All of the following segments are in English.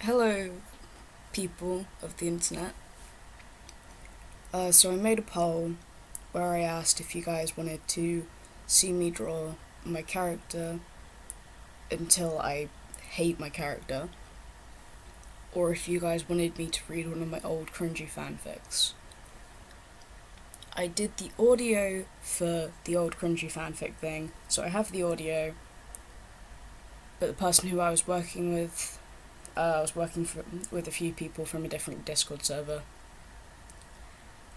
Hello, people of the internet. So I made a poll where I asked if you guys wanted to see me draw my character until I hate my character, or if you guys wanted me to read one of my old cringy fanfics. I did the audio for the old cringy fanfic thing, so I have the audio, but the person who I was working with, with a few people from a different Discord server,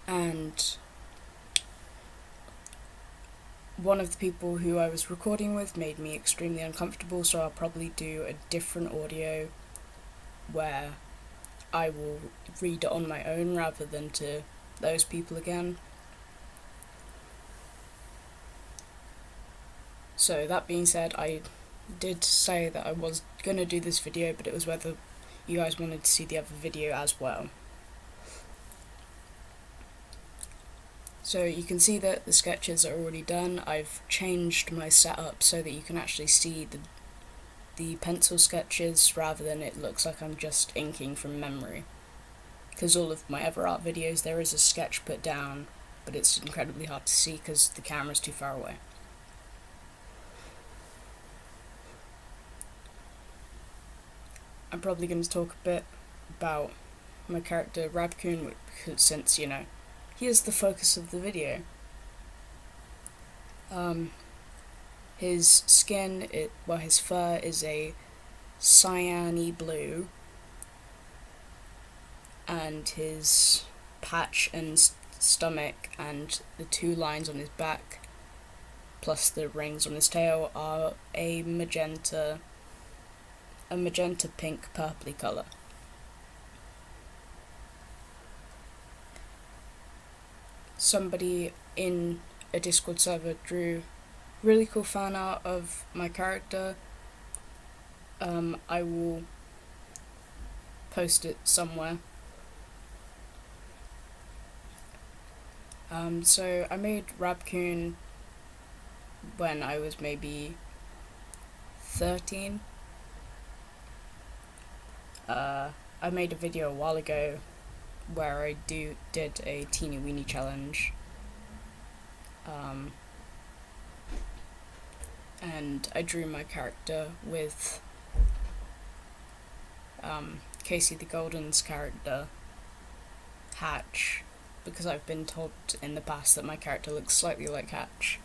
and one of the people who I was recording with made me extremely uncomfortable, so I'll probably do a different audio where I will read it on my own rather than to those people again. So that being said, I did say that I was gonna do this video, but it was whether you guys wanted to see the other video as well. So you can see that the sketches are already done. I've changed my setup so that you can actually see the pencil sketches rather than it looks like I'm just inking from memory. Because all of my other art videos there is a sketch put down, but it's incredibly hard to see because the camera's too far away. I'm probably going to talk a bit about my character Rabcoon, since, he is the focus of the video. His skin, his fur is a cyan-y blue, and his patch and stomach and the two lines on his back, plus the rings on his tail, are a magenta pink purpley colour. Somebody in a Discord server drew really cool fan art of my character. I will post it somewhere. So I made Rabcoon when I was maybe 13. I made a video a while ago where I did a teeny weeny challenge. And I drew my character with Casey the Golden's character, Hatch, because I've been told in the past that my character looks slightly like Hatch.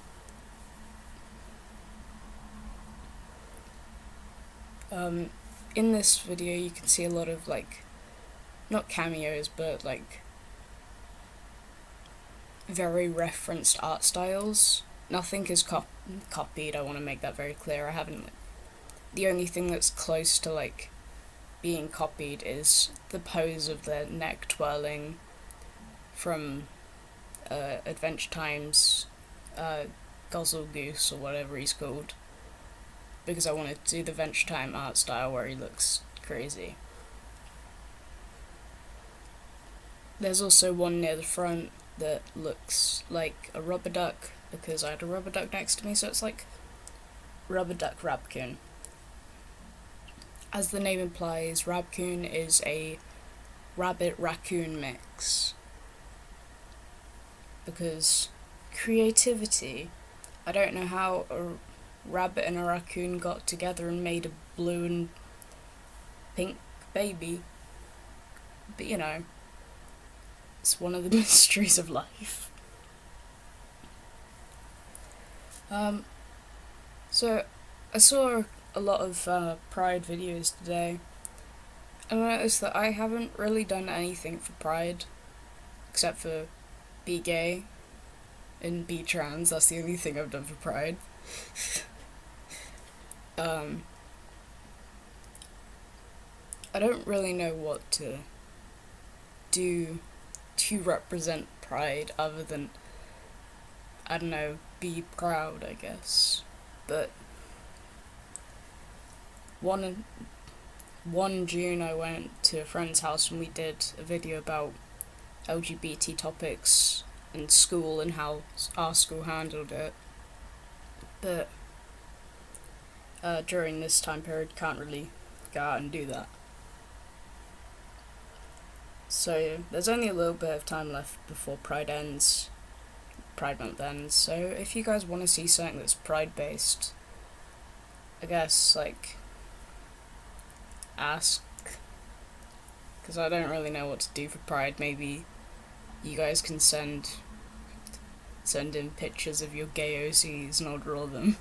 In this video you can see a lot of, not cameos, but, very referenced art styles. Nothing is copied, I want to make that very clear. I haven't, the only thing that's close to, being copied is the pose of the neck twirling from Adventure Time's Guzzle Goose, or whatever he's called, because I wanted to do the Adventure Time art style where he looks crazy. There's also one near the front that looks like a rubber duck, because I had a rubber duck next to me, so it's like Rubber Duck Rabcoon. As the name implies, Rabcoon is a rabbit-raccoon mix, because creativity. I don't know how a rabbit and a raccoon got together and made a blue and pink baby, but it's one of the mysteries of life. So I saw a lot of Pride videos today, and I noticed that I haven't really done anything for Pride, except for be gay and be trans. That's the only thing I've done for Pride. I don't really know what to do to represent Pride other than, I don't know, be proud, I guess. But one June I went to a friend's house and we did a video about LGBT topics in school and how our school handled it. But during this time period, can't really go out and do that. So there's only a little bit of time left before Pride ends, Pride Month ends, so if you guys want to see something that's Pride based, I guess, like, ask, because I don't really know what to do for Pride. Maybe you guys can send in pictures of your gay OCs and I'll draw them.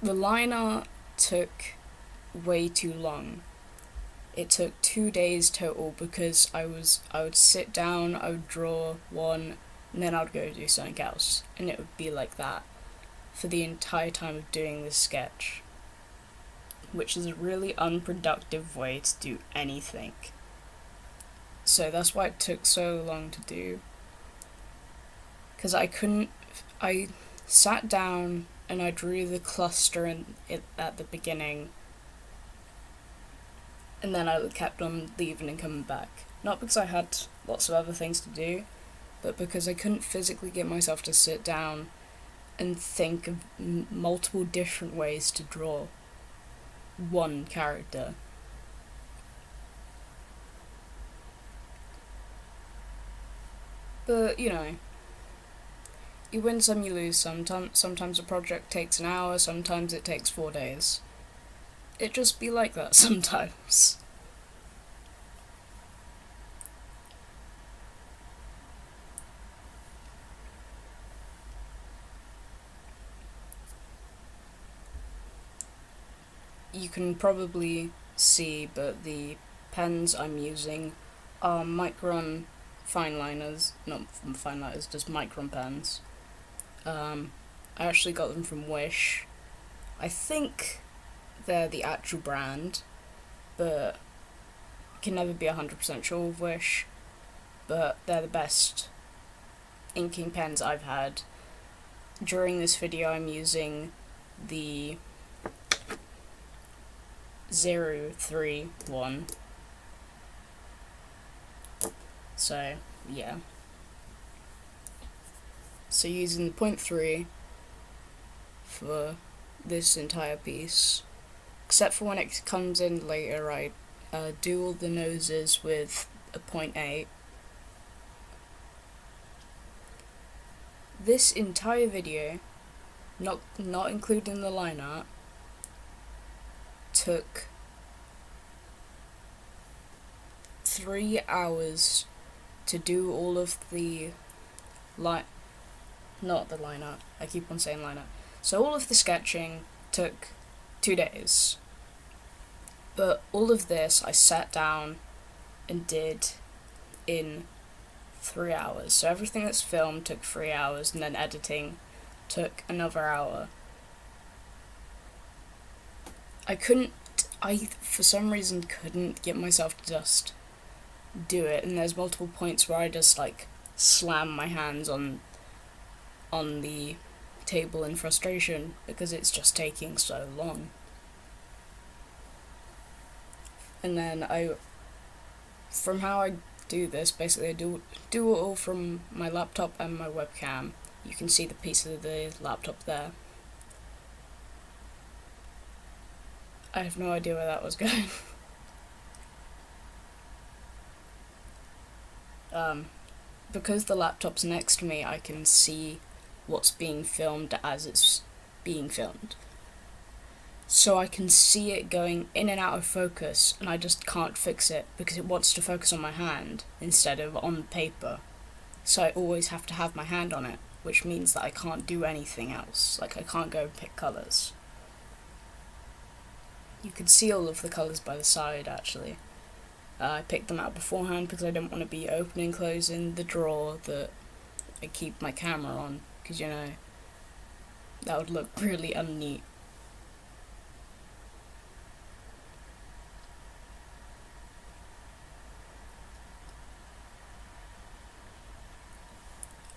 The line art took way too long. It took 2 days total because I would sit down, I would draw one, and then I'd go do something else, and it would be like that for the entire time of doing this sketch, which is a really unproductive way to do anything. So that's why it took so long to do, because I sat down and I drew the cluster at the beginning, and then I kept on leaving and coming back. Not because I had lots of other things to do, but because I couldn't physically get myself to sit down and think of multiple different ways to draw one character. But, you know, you win some, you lose some. Sometimes a project takes an hour, sometimes it takes 4 days. It just be like that sometimes. You can probably see, but the pens I'm using are Micron fine liners, not fine liners, just Micron pens. I actually got them from Wish. I think they're the actual brand, but can never be 100% sure with Wish. But they're the best inking pens I've had. During this video I'm using the 031. So, yeah. So using the 0.3 for this entire piece, except for when it comes in later, I do all the noses with a 0.8. This entire video, not including the line art, took 3 hours to do all of the not the line art, I keep on saying line art. So all of the sketching took 2 days. But all of this I sat down and did in 3 hours. So everything that's filmed took 3 hours, and then editing took another hour. I for some reason couldn't get myself to just do it, and there's multiple points where I just like slam my hands on the table in frustration because it's just taking so long. And then from how I do this, basically I do it all from my laptop and my webcam. You can see the piece of the laptop there. I have no idea where that was going. Because the laptop's next to me, I can see what's being filmed as it's being filmed. So I can see it going in and out of focus, and I just can't fix it because it wants to focus on my hand instead of on paper. So I always have to have my hand on it, which means that I can't do anything else. Like, I can't go pick colours. You could see all of the colours by the side, actually. I picked them out beforehand because I didn't want to be opening and closing the drawer that I keep my camera on, because, you know, that would look really unneat.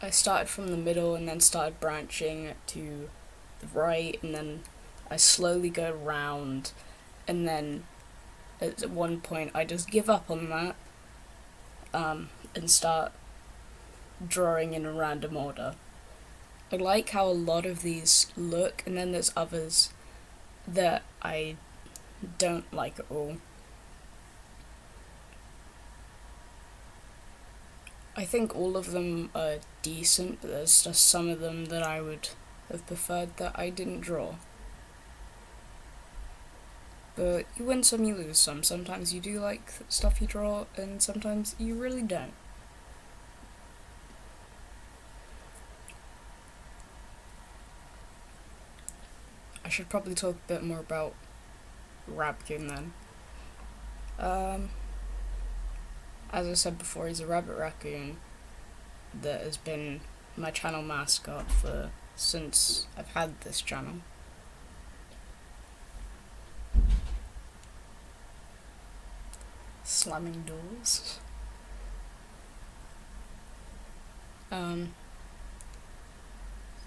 I started from the middle and then started branching to the right, and then I slowly go round, and then at one point I just give up on that and start drawing in a random order. I like how a lot of these look, and then there's others that I don't like at all. I think all of them are decent, but there's just some of them that I would have preferred that I didn't draw. But you win some, you lose some. Sometimes you do like stuff you draw, and sometimes you really don't. I should probably talk a bit more about Rabkin then. As I said before, he's a rabbit raccoon that has been my channel mascot since I've had this channel. Slamming doors.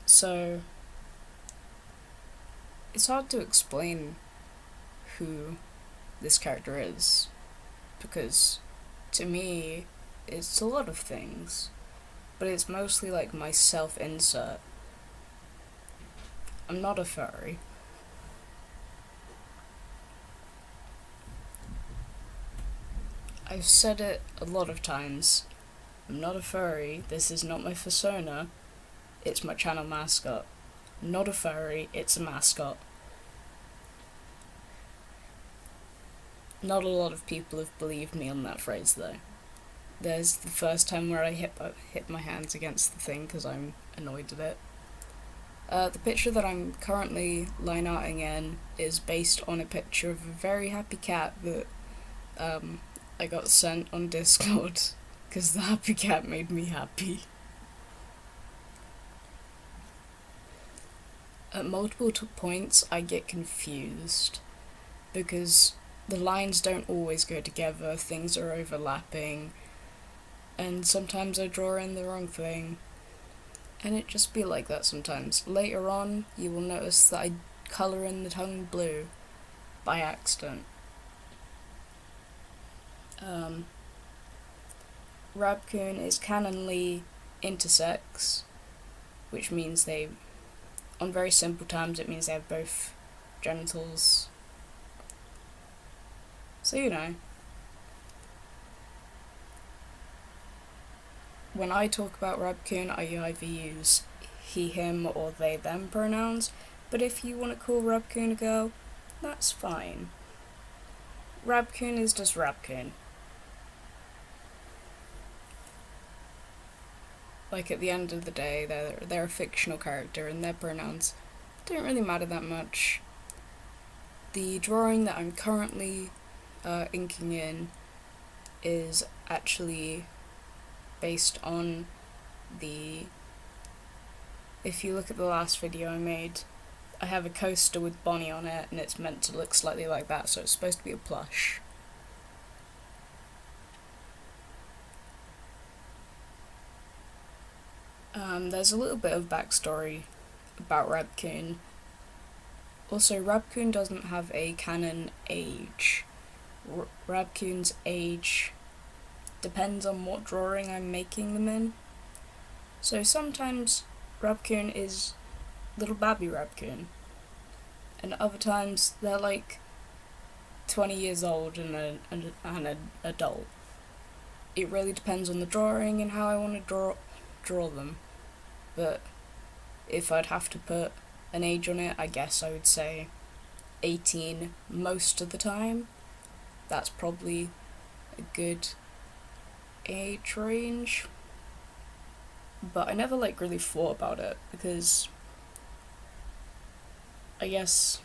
So it's hard to explain who this character is, because to me it's a lot of things, but it's mostly like my self-insert. I'm not a furry. I've said it a lot of times. I'm not a furry, this is not my persona, it's my channel mascot. I'm not a furry, it's a mascot. Not a lot of people have believed me on that phrase though. There's the first time where I hit my hands against the thing because I'm annoyed at it. The picture that I'm currently line arting in is based on a picture of a very happy cat that I got sent on Discord because the happy cat made me happy. At multiple points I get confused because the lines don't always go together, things are overlapping, and sometimes I draw in the wrong thing, and it just be like that sometimes. Later on, you will notice that I colour in the tongue blue by accident. Rabcoon is canonly intersex, which means they, on very simple terms, it means they have both genitals. So, you know. When I talk about Rabcoon, I either use he, him, or they, them pronouns, but if you want to call Rabcoon a girl, that's fine. Rabcoon is just Rabcoon. Like, at the end of the day, they're a fictional character, and their pronouns don't really matter that much. The drawing that I'm currently inking in is actually based on if you look at the last video I made, I have a coaster with Bonnie on it, and it's meant to look slightly like that, so it's supposed to be a plush. There's a little bit of backstory about Rabcoon. Also, Rabcoon doesn't have a canon age. Rabcoon's age depends on what drawing I'm making them in. So sometimes Rabcoon is little baby Rabcoon, and other times they're like 20 years old and an adult. It really depends on the drawing and how I want to draw them. But if I'd have to put an age on it, I guess I would say 18 most of the time. That's probably a good age range. But I never really thought about it, because I guess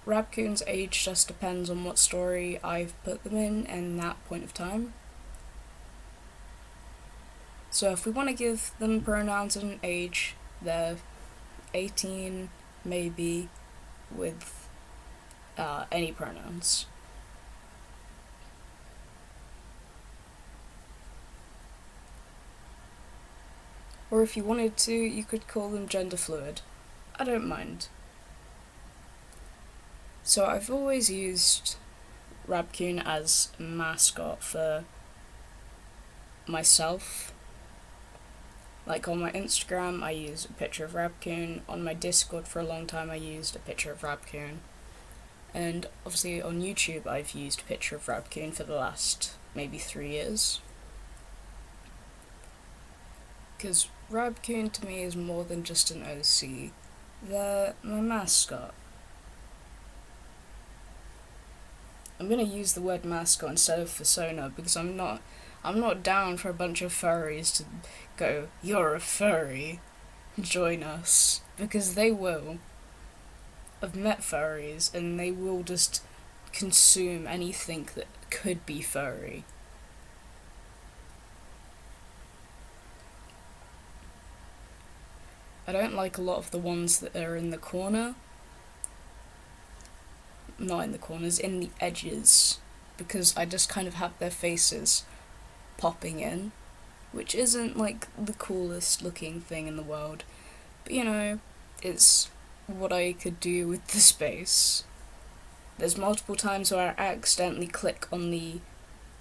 Rabcoon's age just depends on what story I've put them in that point of time. So if we want to give them pronouns and an age, they're 18 maybe with any pronouns. Or if you wanted to, you could call them gender fluid. I don't mind. So I've always used Rabcoon as a mascot for myself. Like on my Instagram, I use a picture of Rabcoon. On my Discord for a long time, I used a picture of Rabcoon. And obviously on YouTube I've used a picture of Raccoon for the last maybe 3 years. Because Raccoon to me is more than just an OC. They're my mascot. I'm gonna use the word mascot instead of persona because I'm not down for a bunch of furries to go, "You're a furry, join us," because they will. I've met furries and they will just consume anything that could be furry. I don't like a lot of the ones that are in the corner. Not in the corners, in the edges, because I just kind of have their faces popping in, which isn't like the coolest looking thing in the world, but you know, it's what I could do with the space. There's multiple times where I accidentally click on the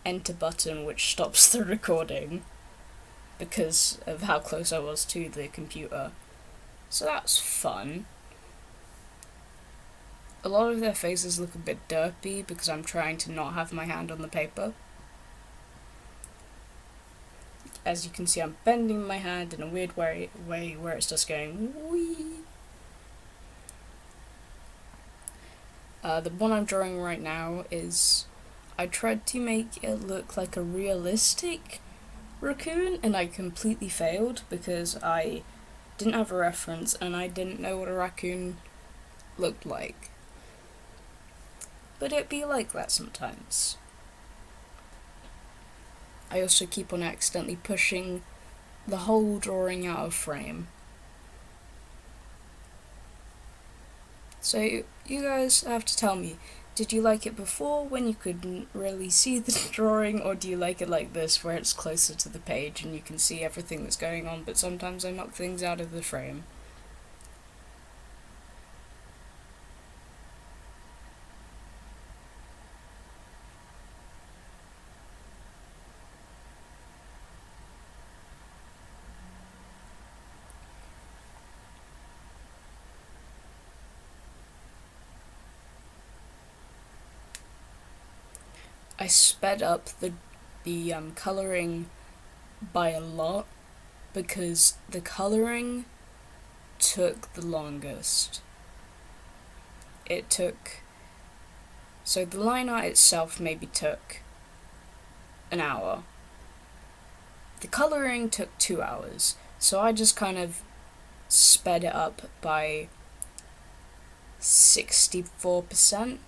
enter button, which stops the recording because of how close I was to the computer, so that's fun. A lot of their faces look a bit derpy because I'm trying to not have my hand on the paper. As you can see, I'm bending my hand in a weird way where it's just going wee. The one I'm drawing right now is, I tried to make it look like a realistic raccoon and I completely failed because I didn't have a reference and I didn't know what a raccoon looked like. But it'd be like that sometimes. I also keep on accidentally pushing the whole drawing out of frame. So you guys have to tell me, did you like it before when you couldn't really see the drawing, or do you like it like this where it's closer to the page and you can see everything that's going on, but sometimes I knock things out of the frame? I sped up the colouring by a lot because the colouring took the longest. So the line art itself maybe took an hour. The colouring took 2 hours, so I just kind of sped it up by 64%.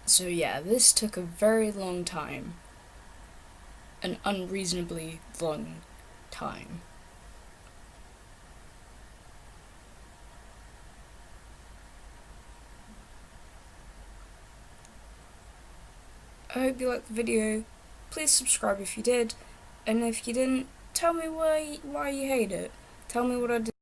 So yeah, this took a very long time. An unreasonably long time. I hope you liked the video. Please subscribe if you did, and if you didn't, tell me why you hate it. Tell me what I did